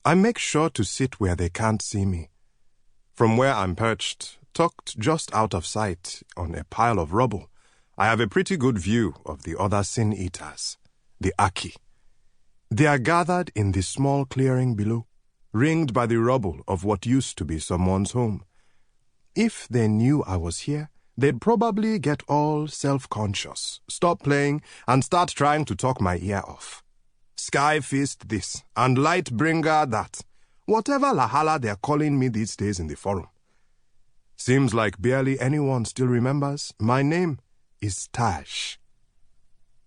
I make sure to sit where they can't see me. From where I'm perched, tucked just out of sight on a pile of rubble, I have a pretty good view of the other sin-eaters, the Aki. They are gathered in the small clearing below, ringed by the rubble of what used to be someone's home. If they knew I was here, they'd probably get all self-conscious, stop playing, and start trying to talk my ear off. Sky Fist this, and Lightbringer that. Whatever lahala they're calling me these days in the forum. Seems like barely anyone still remembers. My name is Tash.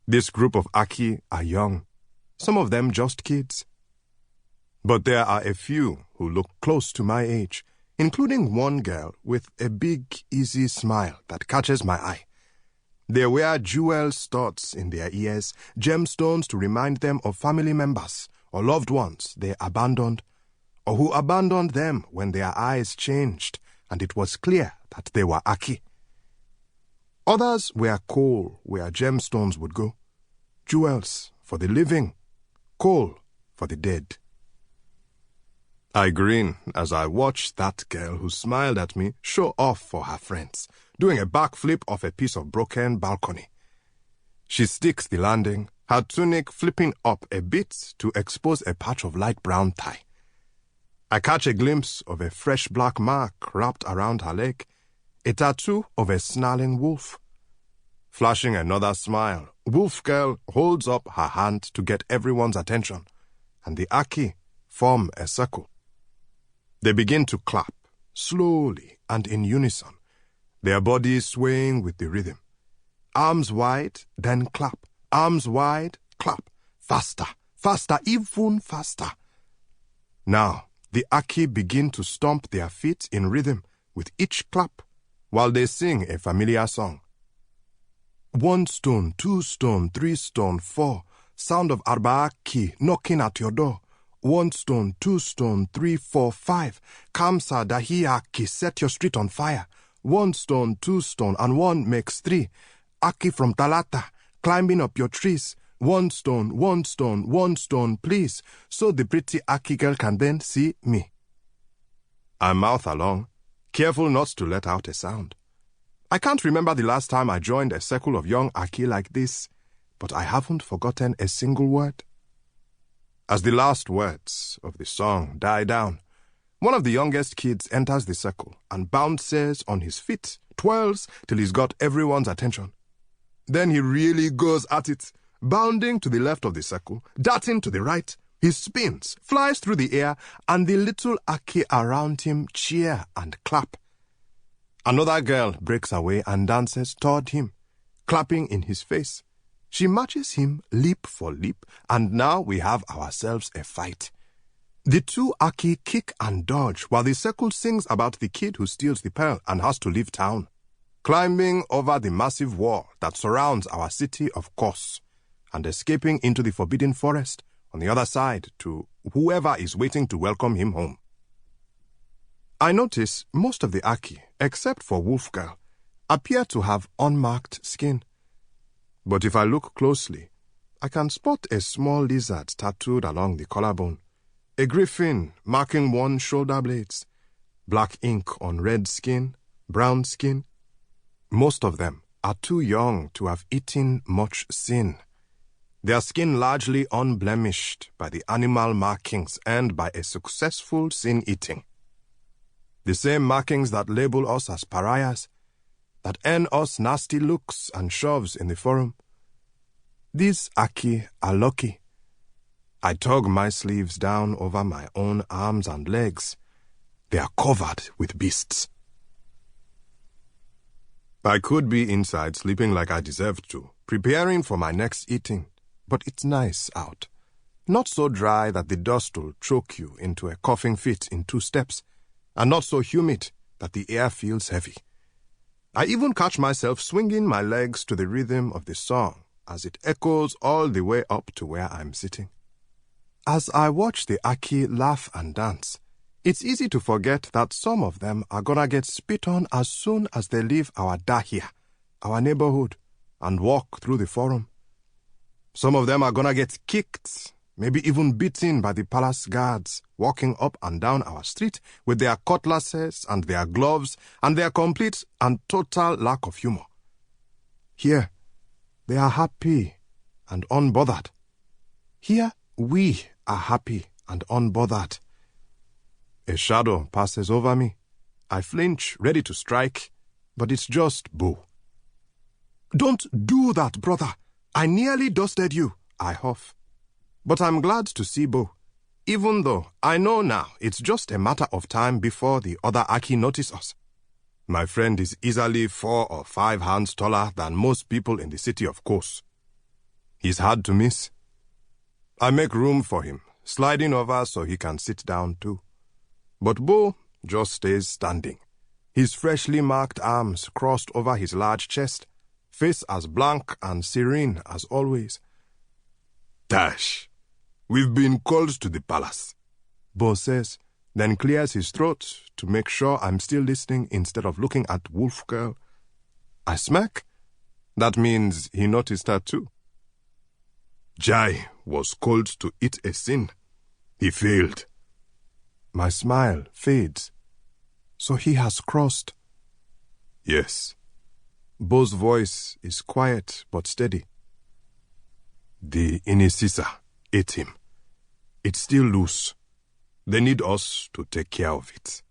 This group of Aki are young, some of them just kids. But there are a few who look close to my age, including one girl with a big, easy smile that catches my eye. They wear jewel studs in their ears, gemstones to remind them of family members or loved ones they abandoned, or who abandoned them when their eyes changed and it was clear that they were Aki. Others wear coal where gemstones would go, jewels for the living, coal for the dead. I grin as I watch that girl who smiled at me show off for her friends, doing a backflip off a piece of broken balcony. She sticks the landing, her tunic flipping up a bit to expose a patch of light brown thigh. I catch a glimpse of a fresh black mark wrapped around her leg, a tattoo of a snarling wolf. Flashing another smile, Wolf Girl holds up her hand to get everyone's attention, and the Aki form a circle. They begin to clap, slowly and in unison, their bodies swaying with the rhythm. Arms wide, then clap. Arms wide, clap. Faster, faster, even faster. Now, the Aki begin to stomp their feet in rhythm with each clap, while they sing a familiar song. 1 stone, 2 stone, 3 stone, 4. Sound of Arbaaki knocking at your door. 1 stone, 2 stone, 3, 4, 5. Kamsa Dahiaki set your street on fire. 1 stone, 2 stone, and 1 makes 3. Aki from Talata, climbing up your trees. 1 stone, 1 stone, 1 stone, please, so the pretty Aki girl can then see me. I mouth along, careful not to let out a sound. I can't remember the last time I joined a circle of young Aki like this, but I haven't forgotten a single word. As the last words of the song die down, one of the youngest kids enters the circle and bounces on his feet, twirls till he's got everyone's attention. Then he really goes at it, bounding to the left of the circle, darting to the right. He spins, flies through the air, and the little Aki around him cheer and clap. Another girl breaks away and dances toward him, clapping in his face. She matches him leap for leap, and now we have ourselves a fight. The two Aki kick and dodge while the circle sings about the kid who steals the pearl and has to leave town, climbing over the massive wall that surrounds our city, of course, and escaping into the forbidden forest on the other side to whoever is waiting to welcome him home. I notice most of the Aki, except for Wolf Girl, appear to have unmarked skin. But if I look closely, I can spot a small lizard tattooed along the collarbone, a griffin marking one shoulder blades, black ink on red skin, brown skin. Most of them are too young to have eaten much sin. Their skin largely unblemished by the animal markings earned by a successful sin eating. The same markings that label us as pariahs, that earn us nasty looks and shoves in the forum. These Aki are lucky. I tug my sleeves down over my own arms and legs. They are covered with beasts. I could be inside sleeping like I deserved to, preparing for my next eating, but it's nice out. Not so dry that the dust will choke you into a coughing fit in 2 steps, and not so humid that the air feels heavy. I even catch myself swinging my legs to the rhythm of the song as it echoes all the way up to where I'm sitting. As I watch the Aki laugh and dance, it's easy to forget that some of them are gonna get spit on as soon as they leave our dahia, our neighborhood, and walk through the forum. Some of them are gonna get kicked, maybe even beaten by the palace guards, walking up and down our street with their cutlasses and their gloves and their complete and total lack of humor. Here, they are happy and unbothered. Here, we are happy and unbothered. A shadow passes over me. I flinch, ready to strike, but it's just Bo. "Don't do that, brother. I nearly dusted you," I huff. But I'm glad to see Bo, even though I know now it's just a matter of time before the other Aki notice us. My friend is easily 4 or 5 hands taller than most people in the city, of course. He's hard to miss. I make room for him, sliding over so he can sit down too. But Bo just stays standing, his freshly marked arms crossed over his large chest, face as blank and serene as always. "Dash, we've been called to the palace," Bo says, then clears his throat to make sure I'm still listening instead of looking at Wolf Girl. I smirk. That means he noticed her too. "Jai was called to eat a sin. He failed." My smile fades. So he has crossed. "Yes." Bo's voice is quiet but steady. "The Inisisa ate him. It's still loose. They need us to take care of it."